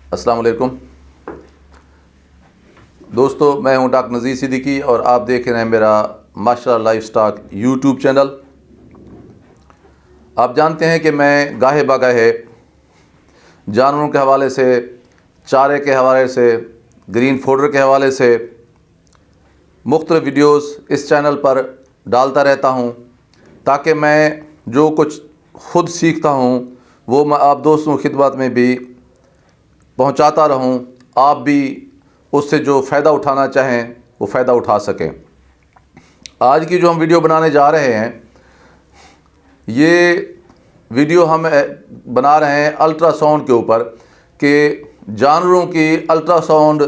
अस्सलाम वालेकुम दोस्तों, मैं हूं डॉक्टर नज़ीर सिद्दीकी और आप देख रहे हैं मेरा माशाअल्लाह लाइफस्टाइल यूट्यूब चैनल। आप जानते हैं कि मैं गाहे बगाहे जानवरों के हवाले से, चारे के हवाले से, ग्रीन फूडर के हवाले से मुख्तलिफ़ वीडियोस इस चैनल पर डालता रहता हूं, ताकि मैं जो कुछ ख़ुद सीखता हूं वो मैं आप दोस्तों की खिदमत में भी पहुंचाता रहूं। आप भी उससे जो फ़ायदा उठाना चाहें वो फ़ायदा उठा सकें। आज की जो हम वीडियो बनाने जा रहे हैं, ये वीडियो हम बना रहे हैं अल्ट्रासाउंड के ऊपर कि जानवरों की अल्ट्रासाउंड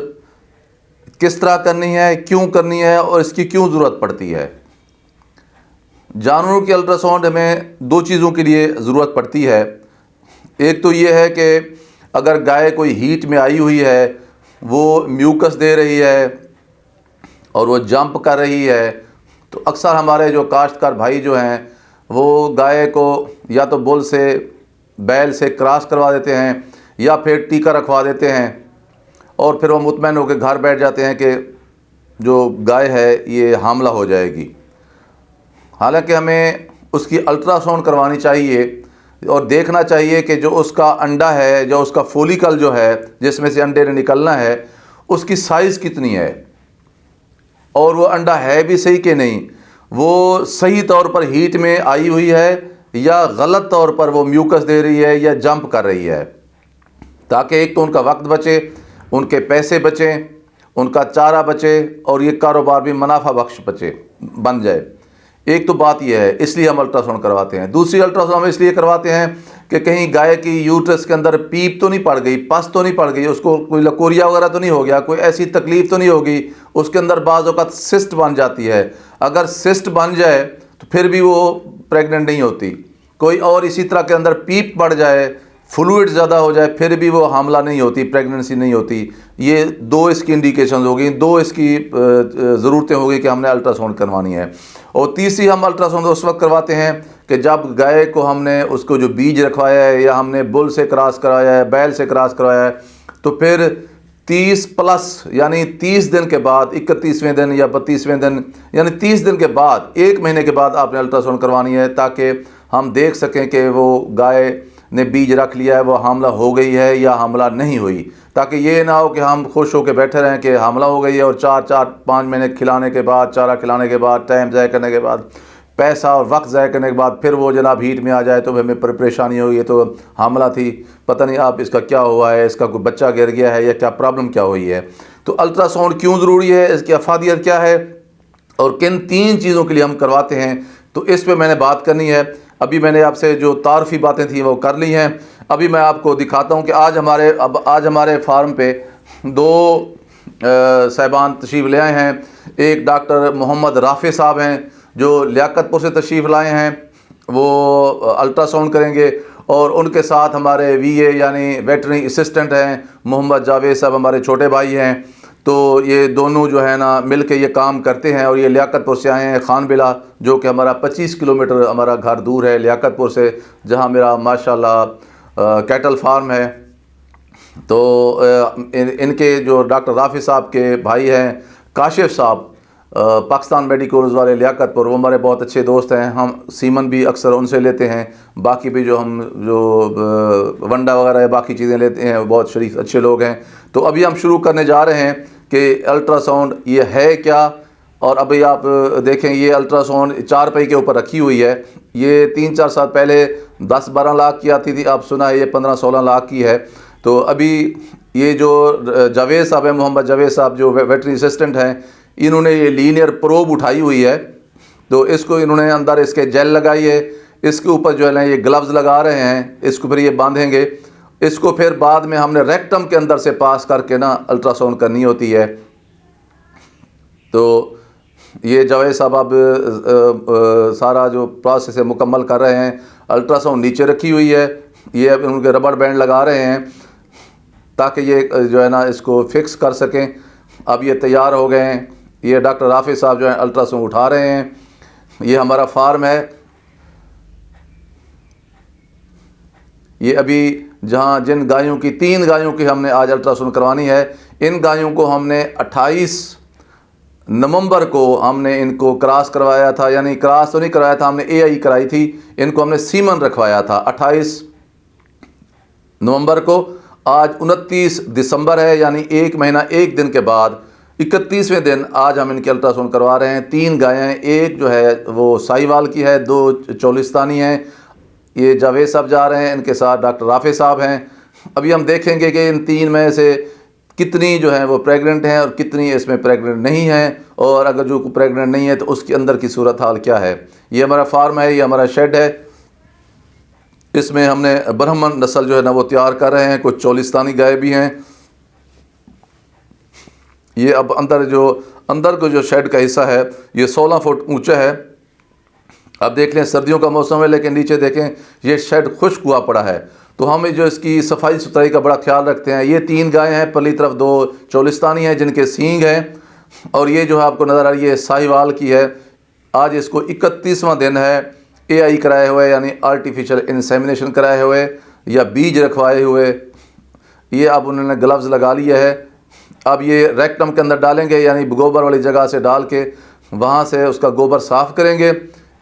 किस तरह करनी है, क्यों करनी है और इसकी क्यों ज़रूरत पड़ती है। जानवरों की अल्ट्रासाउंड हमें दो चीज़ों के लिए ज़रूरत पड़ती है। एक तो ये है कि अगर गाय कोई हीट में आई हुई है, वो म्यूकस दे रही है और वो जंप कर रही है, तो अक्सर हमारे जो काश्तकार भाई जो हैं वो गाय को या तो बुल से, बैल से क्रॉस करवा देते हैं या फिर टीका रखवा देते हैं और फिर वो मुतमईन होकर घर बैठ जाते हैं कि जो गाय है ये हामला हो जाएगी। हालांकि हमें उसकी अल्ट्रासाउंड करवानी चाहिए और देखना चाहिए कि जो उसका अंडा है, जो उसका फोलिकल जो है जिसमें से अंडे ने निकलना है, उसकी साइज़ कितनी है और वो अंडा है भी सही कि नहीं, वो सही तौर पर हीट में आई हुई है या गलत तौर पर वो म्यूकस दे रही है या जंप कर रही है, ताकि एक तो उनका वक्त बचे, उनके पैसे बचें, उनका चारा बचे और ये कारोबार भी मुनाफा बख्श बन जाए। एक तो बात यह है, इसलिए हम अल्ट्रासाउंड करवाते हैं। दूसरी अल्ट्रासाउंड हम इसलिए करवाते हैं कि कहीं गाय की यूट्रस के अंदर पीप तो नहीं पड़ गई, पस तो नहीं पड़ गई, उसको कोई लकोरिया वगैरह तो नहीं हो गया, कोई ऐसी तकलीफ़ तो नहीं होगी, उसके अंदर बाज़ औक़ात सिस्ट बन जाती है। अगर सिस्ट बन जाए तो फिर भी वो प्रेग्नेंट नहीं होती। कोई और इसी तरह के अंदर पीप पड़ जाए, फ्लूइड ज़्यादा हो जाए, फिर भी वो हामला नहीं होती, प्रेगनेंसी नहीं होती। ये दो इसकी इंडिकेशन हो गई, दो इसकी ज़रूरतें हो गई कि हमने अल्ट्रासाउंड करवानी है। और तीसरी हम अल्ट्रासाउंड उस वक्त करवाते हैं कि जब गाय को हमने उसको जो बीज रखवाया है या हमने बुल से क्रॉस कराया है, बैल से क्रॉस कराया है, तो फिर 30+ यानी 30 दिन के बाद, 31वें दिन या 32वें दिन यानी 30 दिन के बाद, 1 महीने के बाद आपने अल्ट्रासाउंड करवानी है, ताकि हम देख सकें कि वो गाय ने बीज रख लिया है, वो हामला हो गई है या हामला नहीं हुई। ताकि ये ना हो कि हम खुश होकर बैठे रहें कि हामला हो गई है और 4-5 महीने खिलाने के बाद, चारा खिलाने के बाद, टाइम ज़ाया करने के बाद, पैसा और वक्त ज़ाया करने के बाद फिर वो जनाब हीट में आ जाए तो हमें परेशानी होगी, तो हामला थी, पता नहीं आप इसका क्या हुआ है, इसका कोई बच्चा गिर गया है या क्या प्रॉब्लम क्या हुई है। तो अल्ट्रासाउंड क्यों ज़रूरी है, इसकी अफादियत क्या है और किन 3 चीज़ों के लिए हम करवाते हैं, तो इस पर मैंने बात करनी है। अभी मैंने आपसे जो तारफ़ी बातें थी वो कर ली हैं। अभी मैं आपको दिखाता हूं कि आज हमारे फार्म पे 2 साहिबान तशरीफ़ ले आए हैं। एक डॉक्टर मोहम्मद राफ़े साहब हैं जो लियाकतपुर से तशरीफ़ लाए हैं, वो अल्ट्रासाउंड करेंगे। और उनके साथ हमारे VA यानी वेटरनरी असिस्टेंट हैं मोहम्मद जावेद साहब, हमारे छोटे भाई हैं। तो ये दोनों जो है ना मिल के ये काम करते हैं और ये लियाकतपुर से आए हैं, खानबिला, जो कि हमारा 25 किलोमीटर हमारा घर दूर है लियाकतपुर से, जहाँ मेरा माशाल्लाह कैटल फार्म है। तो इनके जो डॉक्टर राफ़ी साहब के भाई हैं काशिफ साहब, पाकिस्तान मेडिकल्स वाले लियाकतपुर, वो हमारे बहुत अच्छे दोस्त हैं। हम सीमन भी अक्सर उनसे लेते हैं, बाकी भी जो वंडा वगैरह बाकी चीज़ें लेते हैं, बहुत शरीफ अच्छे लोग हैं। तो अभी हम शुरू करने जा रहे हैं कि अल्ट्रासाउंड ये है क्या। और अभी आप देखें, ये अल्ट्रासाउंड 4 पहिए के ऊपर रखी हुई है। ये 3-4 साल पहले 10-12 लाख की आती थी, आप सुना है ये 15-16 लाख की है। तो अभी ये जो जावेद साहब हैं, मोहम्मद जावेद साहब जो वेटरनरी असिस्टेंट हैं, इन्होंने ये लीनियर प्रोब उठाई हुई है। तो इसको इन्होंने अंदर इसके जेल लगाई है, इसके ऊपर जो है ना ये ग्लव्स लगा रहे हैं, इसको फिर ये बांधेंगे। इसको फिर बाद में हमने रेक्टम के अंदर से पास करके ना अल्ट्रासाउंड करनी होती है। तो ये जावेद साहब अब सारा जो प्रोसेस है मुकम्मल कर रहे हैं। अल्ट्रासाउंड नीचे रखी हुई है, ये अब उनके रबड़ बैंड लगा रहे हैं ताकि ये जो है ना इसको फिक्स कर सकें। अब ये तैयार हो गए हैं। ये डॉक्टर राफ़ी साहब जो है अल्ट्रासाउंड उठा रहे हैं। ये हमारा फार्म है। ये अभी जहां जिन गायों की 3 गायों की हमने आज अल्ट्रासाउंड करवानी है, इन गायों को हमने 28 नवंबर को हमने इनको क्रॉस करवाया था, यानी क्रॉस तो नहीं करवाया था, हमने एआई कराई थी। इनको हमने सीमन रखवाया था 28 नवंबर को। आज 29 दिसंबर है, यानी 1 महीना 1 दिन के बाद 31वें दिन आज हम इनके अल्ट्रासाउंड करवा रहे हैं। 3 गायें, एक जो है वो साहिवाल की है, 2 चोलिस्तानी हैं। ये जावेद साहब जा रहे हैं, इनके साथ डॉक्टर राफे साहब हैं। अभी हम देखेंगे कि इन 3 में से कितनी जो है वो प्रेग्नेंट हैं और कितनी इसमें प्रेग्नेंट नहीं हैं, और अगर जो प्रेग्नेंट नहीं है तो उसके अंदर की सूरत हाल क्या है। ये हमारा फार्म है, ये हमारा शेड है। इसमें हमने ब्राह्मण नस्ल जो है ना वो तैयार कर रहे हैं। कुछ चोलिस्तानी गाय भी हैं। ये अब अंदर को जो शेड का हिस्सा है ये 16 फुट ऊंचा है। अब देख लें सर्दियों का मौसम है, लेकिन नीचे देखें ये शेड खुश्क हुआ पड़ा है। तो हम जो इसकी सफाई सुथराई का बड़ा ख्याल रखते हैं। ये 3 गायें हैं, पल्ली तरफ 2 चोलिस्तानी हैं जिनके सींग हैं, और ये जो है आपको नज़र आ रही है साहिवाल की है। आज इसको 31वां दिन है एआई कराए हुए, यानी आर्टिफिशियल इंसेमिनेशन कराए हुए या बीज रखवाए हुए। ये अब उन्होंने ग्लव्स लगा लिया है। अब ये रेक्टम के अंदर डालेंगे, यानी गोबर वाली जगह से डाल के वहाँ से उसका गोबर साफ़ करेंगे।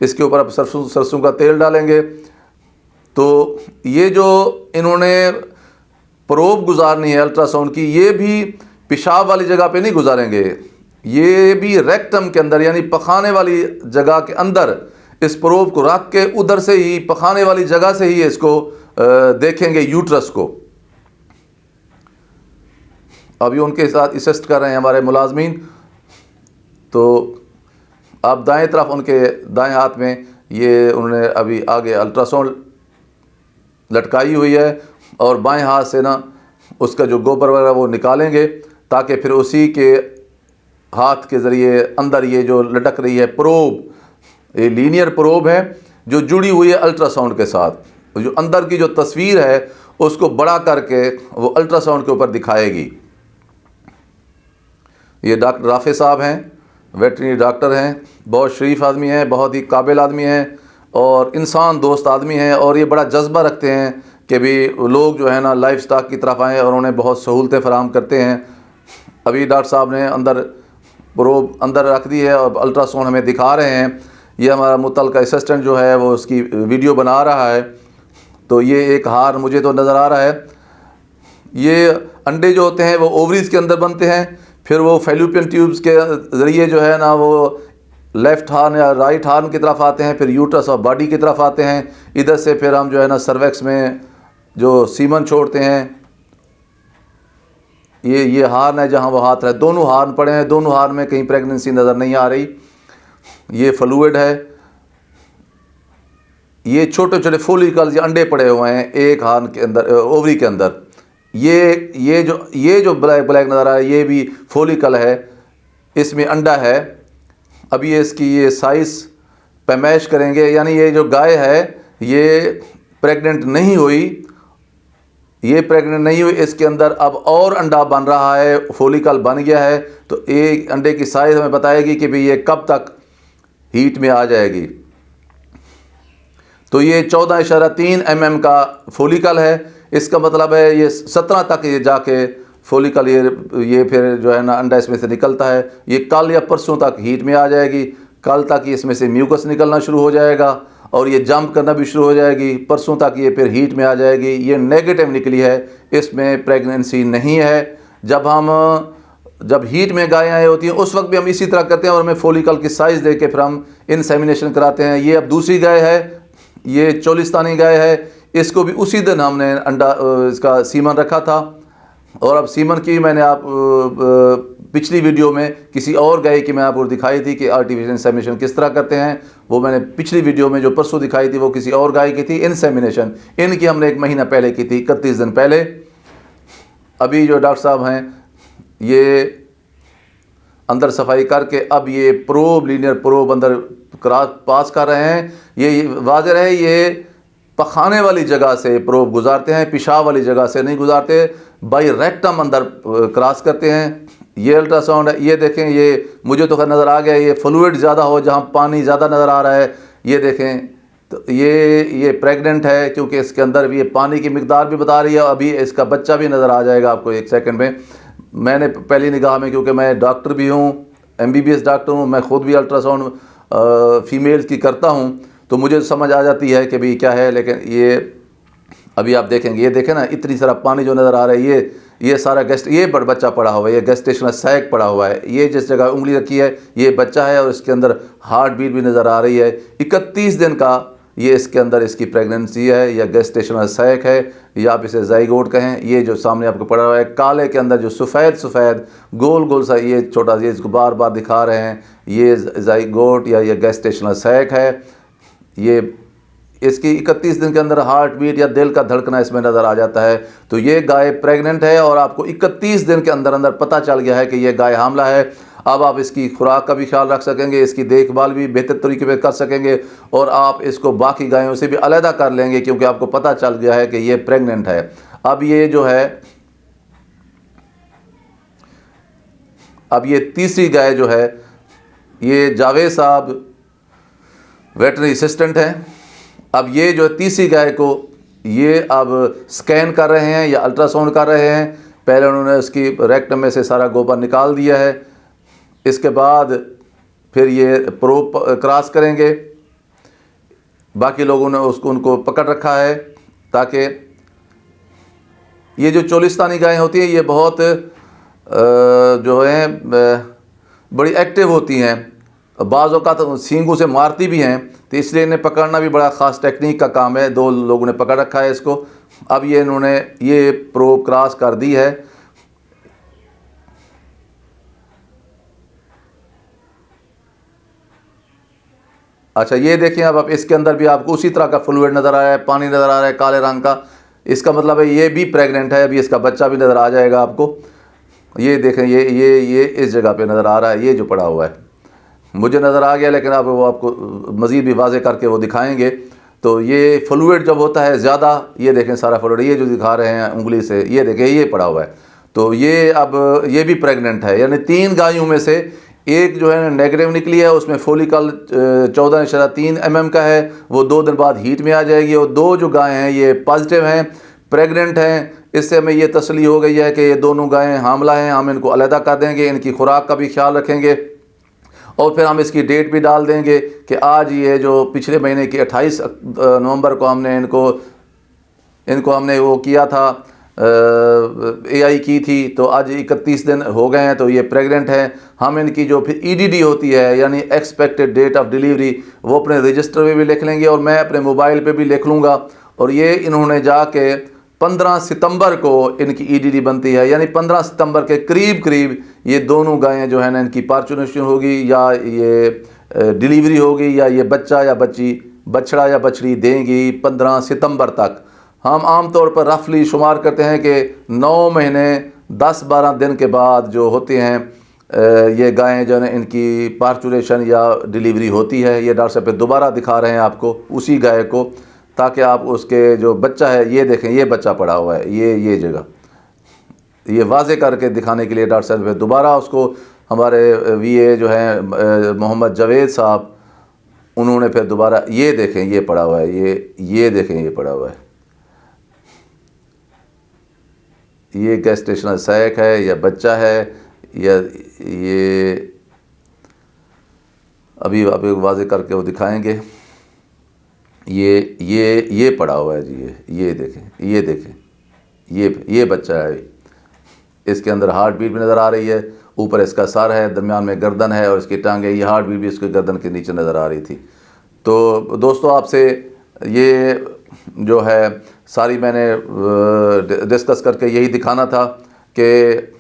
इसके ऊपर अब सरसों का तेल डालेंगे। तो ये जो इन्होंने प्रोब गुजारनी है अल्ट्रासाउंड की, ये भी पेशाब वाली जगह पे नहीं गुजारेंगे, ये भी रेक्टम के अंदर यानी पखाने वाली जगह के अंदर इस प्रोब को रख के उधर से ही पखाने वाली जगह से ही इसको देखेंगे यूट्रस को। अभी उनके साथ असिस्ट कर रहे हैं हमारे मुलाजमीन। तो आप दाएं तरफ उनके दाएं हाथ में ये उन्होंने अभी आगे अल्ट्रासाउंड लटकाई हुई है, और बाएं हाथ से ना उसका जो गोबर वगैरह वो निकालेंगे, ताकि फिर उसी के हाथ के ज़रिए अंदर ये जो लटक रही है प्रोब, ये लीनियर प्रोब है जो जुड़ी हुई है अल्ट्रासाउंड के साथ। जो अंदर की जो तस्वीर है उसको बड़ा करके वो अल्ट्रासाउंड के ऊपर दिखाएगी। ये डॉक्टर राफे साहब हैं, वेटरनरी डॉक्टर हैं, बहुत शरीफ आदमी हैं, बहुत ही काबिल आदमी हैं और इंसान दोस्त आदमी हैं, और ये बड़ा जज्बा रखते हैं कि भी लोग जो है ना लाइफ स्टॉक की तरफ आएँ, और उन्हें बहुत सहूलतें फराहम करते हैं। अभी डॉक्टर साहब ने अंदर प्रोब अंदर रख दी है और अल्ट्रासाउंड हमें दिखा रहे हैं। ये हमारा मुतल्लिका असिस्टेंट जो है वो उसकी वीडियो बना रहा है। तो ये एक हार मुझे तो नज़र आ रहा है। ये अंडे जो होते हैं वो ओवरीज़ के अंदर बनते हैं, फिर वो फैल्यूपियन ट्यूब्स के ज़रिए जो है ना वो लेफ़्ट हार्न या राइट हार्न की तरफ आते हैं, फिर यूट्रस और बॉडी की तरफ आते हैं। इधर से फिर हम जो है ना सर्वेक्स में जो सीमन छोड़ते हैं। ये हार्न है जहाँ वो हाथ है, दोनों हार्न पड़े हैं, दोनों हार्न में कहीं प्रेगनेंसी नज़र नहीं आ रही। ये फ्लूइड है। ये छोटे छोटे फोलिकल्स अंडे पड़े हुए हैं एक हार्न के अंदर, ओवरी के अंदर। ये जो ब्लैक नज़र आ रहा है ये भी फोलिकल है, इसमें अंडा है। अभी इसकी ये साइज़ पैमाइश करेंगे, यानी ये जो गाय है ये प्रेग्नेंट नहीं हुई, इसके अंदर अब और अंडा बन रहा है, फोलिकल बन गया है। तो एक अंडे की साइज़ हमें बताएगी कि भाई ये कब तक हीट में आ जाएगी। तो ये 14.3 mm का फोलिकल है। इसका मतलब है ये 17 तक ये जाके फोलिकल ये फिर जो है ना अंडा इसमें से निकलता है। ये कल या परसों तक हीट में आ जाएगी। कल तक इसमें से म्यूकस निकलना शुरू हो जाएगा और ये जंप करना भी शुरू हो जाएगी। परसों तक ये फिर हीट में आ जाएगी। ये नेगेटिव निकली है, इसमें प्रेगनेंसी नहीं है। जब हीट में गायें आई होती हैं उस वक्त भी हम इसी तरह करते हैं और हमें फोलिकल की साइज़ दे के फिर हम इंसेमिनेशन कराते हैं। ये अब दूसरी गाय है, ये चोलिस्तानी गाय है। इसको भी उसी दिन हमने अंडा इसका सीमन रखा था। और अब सीमन की मैंने आप पिछली वीडियो में किसी और गाय की मैं आपको दिखाई थी कि आर्टिफिशियल इंसेमिनेशन किस तरह करते हैं। वो मैंने पिछली वीडियो में जो परसों दिखाई थी वो किसी और गाय की थी इंसेमिनेशन। इनकी हमने 1 महीना पहले की थी, 31 दिन पहले। अभी जो डॉक्टर साहब हैं ये अंदर सफाई करके अब ये प्रोब, लीनियर प्रोब अंदर पास कर रहे हैं। ये वाज़ेह रहे ये पखाने वाली जगह से प्रोब गुजारते हैं, पेशाब वाली जगह से नहीं गुजारते, बाई रेक्टम अंदर क्रॉस करते हैं। ये अल्ट्रासाउंड है। ये देखें, ये मुझे तो खैर नज़र आ गया, ये फ्लूइड ज़्यादा हो जहाँ पानी ज़्यादा नज़र आ रहा है। ये देखें तो ये प्रेग्नेंट है, क्योंकि इसके अंदर भी ये पानी की मिकदार भी बता रही है। अभी इसका बच्चा भी नज़र आ जाएगा आपको एक सेकंड में। मैंने पहली निगाह में, क्योंकि मैं डॉक्टर भी हूँ, MBBS डॉक्टर हूँ, मैं ख़ुद भी अल्ट्रासाउंड फ़ीमेल्स की करता हूँ, तो मुझे समझ आ जाती है कि भाई क्या है। लेकिन ये अभी आप देखेंगे, ये देखें ना, इतनी सारा पानी जो नज़र आ रहा है, ये सारा ये बच्चा पड़ा हुआ है, ये गेस्टेशनल सैक पड़ा हुआ है। ये जिस जगह उंगली रखी है ये बच्चा है, और इसके अंदर हार्ट बीट भी नज़र आ रही है। 31 दिन का ये इसके अंदर इसकी प्रेगनेंसी है, या गेस्टेशनल सैक है, या आप इसे ज़ाइगोट कहें। ये जो सामने आपको पड़ा हुआ है काले के अंदर जो सफ़ेद गोल गोल सा ये छोटा, ये इसको बार बार दिखा रहे हैं, ये ज़ाइगोट या ये गेस्टेशनल सैक है। ये इसकी 31 दिन के अंदर हार्ट बीट या दिल का धड़कना इसमें नज़र आ जाता है। तो ये गाय प्रेग्नेंट है, और आपको 31 दिन के अंदर अंदर पता चल गया है कि ये गाय हामला है। अब आप इसकी खुराक का भी ख्याल रख सकेंगे, इसकी देखभाल भी बेहतर तरीके से कर सकेंगे, और आप इसको बाकी गायों से भी अलहदा कर लेंगे, क्योंकि आपको पता चल गया है कि ये प्रेग्नेंट है। अब ये जो है, अब ये तीसरी गाय जो है, ये जावेद साहब वेटरनरी असिस्टेंट हैं। अब ये जो तीसरी गाय को ये अब स्कैन कर रहे हैं या अल्ट्रासाउंड कर रहे हैं। पहले उन्होंने उसकी रेक्टम में से सारा गोबर निकाल दिया है, इसके बाद फिर ये प्रोब क्रॉस करेंगे। बाकी लोगों ने उनको पकड़ रखा है, ताकि ये जो चोलिस्तानी गायें होती हैं ये बहुत जो है बड़ी एक्टिव होती हैं, बाज़ औक़ात सींगों से मारती भी हैं, तो इसलिए इन्हें पकड़ना भी बड़ा ख़ास टेक्निक का काम है। 2 लोगों ने पकड़ रखा है इसको। अब ये इन्होंने ये प्रोब क्रॉस कर दी है। अच्छा, ये देखिए, अब इसके अंदर भी आपको उसी तरह का फ्लूइड नज़र आ रहा है, पानी नज़र आ रहा है काले रंग का। इसका मतलब है ये भी प्रेग्नेंट है। अभी इसका बच्चा भी नज़र आ जाएगा आपको। ये देखें, ये इस जगह पे नज़र आ रहा है, ये जो पड़ा हुआ है मुझे नज़र आ गया, लेकिन अब वो आपको मज़ीद भी वाज़े करके वो दिखाएंगे। तो ये फ्लूइड जब होता है ज़्यादा, ये देखें सारा फ्लूइड ये जो दिखा रहे हैं उंगली से, ये देखें ये पड़ा हुआ है। तो ये अब ये भी प्रेग्नेंट है, यानी 3 गायों में से एक जो है नेगेटिव निकली है, उसमें फोलिकल 14.3 mm का है, वो 2 दिन बाद हीट में आ जाएगी। और 2 जो गायें हैं ये पॉजिटिव हैं, प्रेग्नेंट हैं। इससे हमें ये तसल्ली हो गई है कि ये दोनों गायें हामला हैं। हम इनको अलहदा कर देंगे, इनकी खुराक का भी ख्याल रखेंगे, और फिर हम इसकी डेट भी डाल देंगे कि आज ये जो पिछले महीने की 28 नवंबर को हमने इनको हमने वो किया था, AI की थी, तो आज 31 दिन हो गए हैं, तो ये प्रेग्नेंट हैं। हम इनकी जो फिर EDD होती है, यानी एक्सपेक्टेड डेट ऑफ डिलीवरी, वो अपने रजिस्टर में भी लिख लेंगे, और मैं अपने मोबाइल पे भी लिख लूँगा। और ये इन्होंने जाके 15 सितंबर को इनकी EDD बनती है, यानी 15 सितंबर के करीब ये दोनों गायें जो है ना, इनकी पार्चुनेशन होगी, या ये डिलीवरी होगी, या ये बच्चा या बच्ची, बछड़ा या बछड़ी देंगी 15 सितंबर तक। हम आम तौर पर रफली शुमार करते हैं कि 9 महीने 10-12 दिन के बाद जो होते हैं ये गायें जो है इनकी पार्चुरेशन या डिलीवरी होती है। ये डॉक्टर साहब पे दोबारा दिखा रहे हैं आपको उसी गाय को, ताकि आप उसके जो बच्चा है, ये देखें ये बच्चा पड़ा हुआ है, ये जगह, ये वाजे करके दिखाने के लिए डॉक्टर साहब पे दोबारा उसको हमारे VA जो हैं मोहम्मद जावेद साहब, उन्होंने फिर दोबारा ये देखें ये पड़ा हुआ है, ये देखें ये पड़ा हुआ है, ये गेस्टेशनल सैक है या बच्चा है, या ये अभी आप वाजे करके वो दिखाएंगे। ये पड़ा हुआ है जी, ये देखें ये बच्चा है। इसके अंदर हार्ट बीट भी नज़र आ रही है, ऊपर इसका सर है, दरमियान में गर्दन है, और इसकी टांगें, ये हार्ट बीट भी इसके गर्दन के नीचे नज़र आ रही थी। तो दोस्तों, आपसे ये जो है सारी मैंने डिस्कस करके यही दिखाना था कि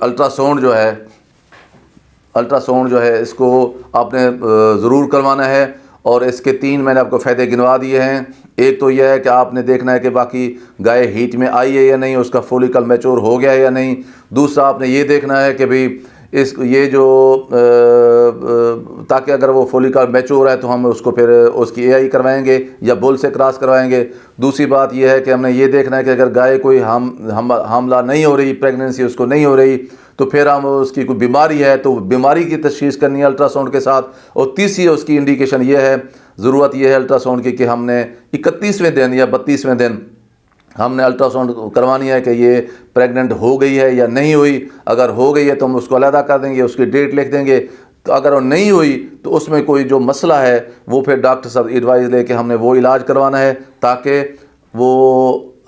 अल्ट्रासाउंड जो है इसको आपने ज़रूर करवाना है। और इसके 3 मैंने आपको फ़ायदे गिनवा दिए हैं। एक तो यह है कि आपने देखना है कि बाकी गाय हीट में आई है या नहीं, उसका फोलिकल मैच्योर हो गया है या नहीं। दूसरा, आपने ये देखना है कि भाई ये जो ताकि अगर वो फोलिकल मैच्योर है तो हम उसको फिर उसकी AI करवाएंगे या बुल से क्रॉस करवाएंगे। दूसरी बात यह है कि हमने ये देखना है कि अगर गाय कोई हमला नहीं हो रही, प्रेगनेंसी उसको नहीं हो रही, तो फिर हम उसकी कोई बीमारी है तो बीमारी की तशख़ीस करनी है अल्ट्रासाउंड के साथ। और तीसरी उसकी इंडिकेशन ये है ज़रूरत यह है अल्ट्रासाउंड की कि हमने 31वें दिन या 32वें दिन हमने अल्ट्रासाउंड करवानी है कि ये प्रेग्नेंट हो गई है या नहीं हुई। अगर हो गई है तो हम उसको अलहदा कर देंगे, उसकी डेट लिख देंगे। तो अगर वो नहीं हुई तो उसमें कोई जो मसला है वो फिर डॉक्टर साहब एडवाइस लेके हमने वो इलाज करवाना है ताकि वो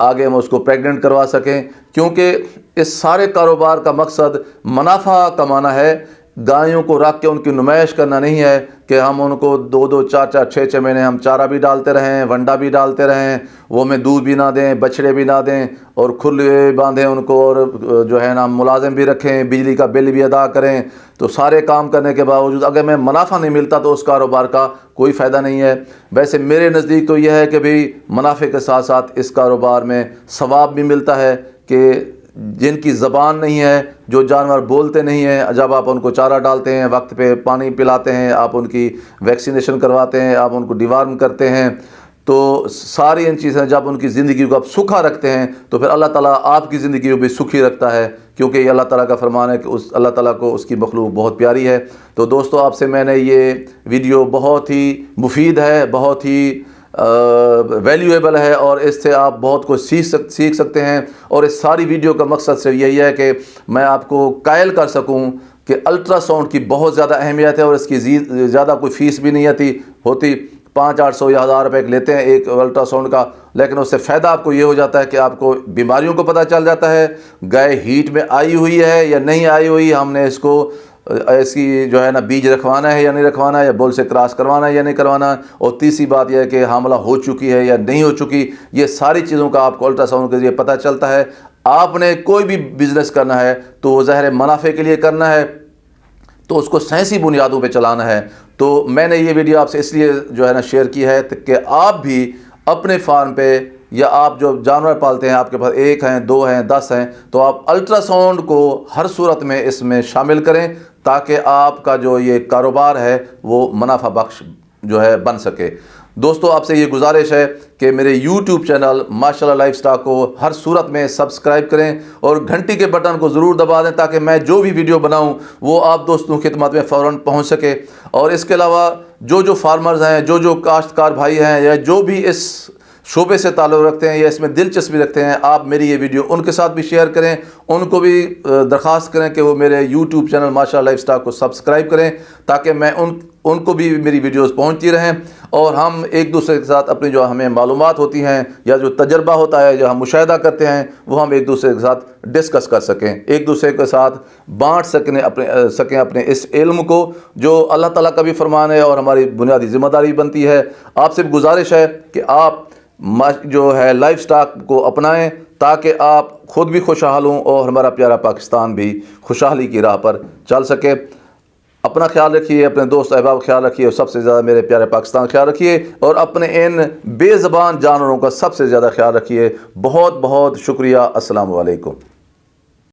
आगे हम उसको प्रेग्नेंट करवा सकें। क्योंकि इस सारे कारोबार का मकसद मुनाफा कमाना है, गायों को रख के उनकी नुमाइश करना नहीं है कि हम उनको 2-2, 4-4, 6-6 महीने हम चारा भी डालते रहें, वंडा भी डालते रहें, वो में दूध भी ना दें, बछड़े भी ना दें और खुले बांधें उनको, और जो है ना मुलाजिम भी रखें, बिजली का बिल भी अदा करें। तो सारे काम करने के बावजूद अगर मैं मुनाफा नहीं मिलता तो उस कारोबार का कोई फ़ायदा नहीं है। वैसे मेरे नज़दीक तो यह है कि भाई मुनाफे के साथ साथ इस कारोबार में सवाब भी मिलता है कि जिनकी ज़बान नहीं है, जो जानवर बोलते नहीं हैं, जब आप उनको चारा डालते हैं, वक्त पे पानी पिलाते हैं, आप उनकी वैक्सीनेशन करवाते हैं, आप उनको डिवार्म करते हैं, तो सारी इन चीज़ें जब उनकी ज़िंदगी को आप सुखा रखते हैं तो फिर अल्लाह ताला आपकी ज़िंदगी को भी सुखी रखता है। क्योंकि ये अल्लाह ताला का फरमान है कि उस अल्लाह ताला को उसकी मखलूक बहुत प्यारी है। तो दोस्तों, आपसे मैंने ये वीडियो बहुत ही मुफीद है, बहुत ही वैल्यूएबल है और इससे आप बहुत कुछ सीख सकते हैं। और इस सारी वीडियो का मकसद सिर्फ यही है कि मैं आपको कायल कर सकूं कि अल्ट्रासाउंड की बहुत ज़्यादा अहमियत है और इसकी ज़्यादा कोई फ़ीस भी नहीं होती 500-800 या 1000 रुपये लेते हैं एक अल्ट्रासाउंड का। लेकिन उससे फ़ायदा आपको ये हो जाता है कि आपको बीमारियों को पता चल जाता है, गाय हीट में आई हुई है या नहीं आई हुई, हमने इसको इसकी जो है ना बीज रखवाना है या नहीं रखवाना है, या बुल से क्रॉस करवाना है या नहीं करवाना है, और तीसरी बात यह है कि हामला हो चुकी है या नहीं हो चुकी। ये सारी चीज़ों का आपको अल्ट्रासाउंड के जरिए पता चलता है। आपने कोई भी बिज़नेस करना है तो वो ज़ाहिर मुनाफे के लिए करना है, तो उसको साइंसी बुनियादों पे चलाना है। तो मैंने ये वीडियो आपसे इसलिए जो है ना शेयर की है कि आप भी अपने फार्म पे या आप जो जानवर पालते हैं, आपके पास 1 हैं, 2 हैं, 10 हैं, तो आप अल्ट्रासाउंड को हर सूरत में इसमें शामिल करें ताकि आपका जो ये कारोबार है वो मुनाफा बख्श जो है बन सके। दोस्तों, आपसे ये गुजारिश है कि मेरे YouTube चैनल माशाल्लाह लाइफस्टाइल को हर सूरत में सब्सक्राइब करें और घंटी के बटन को ज़रूर दबा दें ताकि मैं जो भी वीडियो बनाऊं वो आप दोस्तों की खिदमत में फ़ौरन पहुंच सके। और इसके अलावा जो फार्मर्स हैं, जो काश्तकार भाई हैं, या जो भी इस शोबे से ताल्लुक़ रखते हैं या इसमें दिलचस्पी रखते हैं, आप मेरी ये वीडियो उनके साथ भी शेयर करें, उनको भी दरख्वास्त करें कि वो मेरे YouTube चैनल माशाल्लाह लाइफस्टाइल को सब्सक्राइब करें ताकि मैं उनको भी मेरी वीडियोस पहुंचती रहें और हम एक दूसरे के साथ अपनी जो हमें मालूमात होती हैं या जो तजर्बा होता है, जो हम मुशाहिदा करते हैं, वो हम एक दूसरे के साथ डिस्कस कर सकें, एक दूसरे के साथ बांट सकें अपने इस इल्म को, जो अल्लाह ताला का भी फरमान है और हमारी बुनियादी ज़िम्मेदारी बनती है। आपसे गुजारिश है कि आप जो है लाइफस्टाइल को अपनाएं ताकि आप ख़ुद भी खुशहाल हों और हमारा प्यारा पाकिस्तान भी खुशहाली की राह पर चल सके। अपना ख्याल रखिए, अपने दोस्त अहबाब ख्याल रखिए और सबसे ज़्यादा मेरे प्यारे पाकिस्तान ख्याल रखिए और अपने इन बेज़बान जानवरों का सबसे ज़्यादा ख्याल रखिए। बहुत बहुत शुक्रिया। अस्सलाम वालेकुम।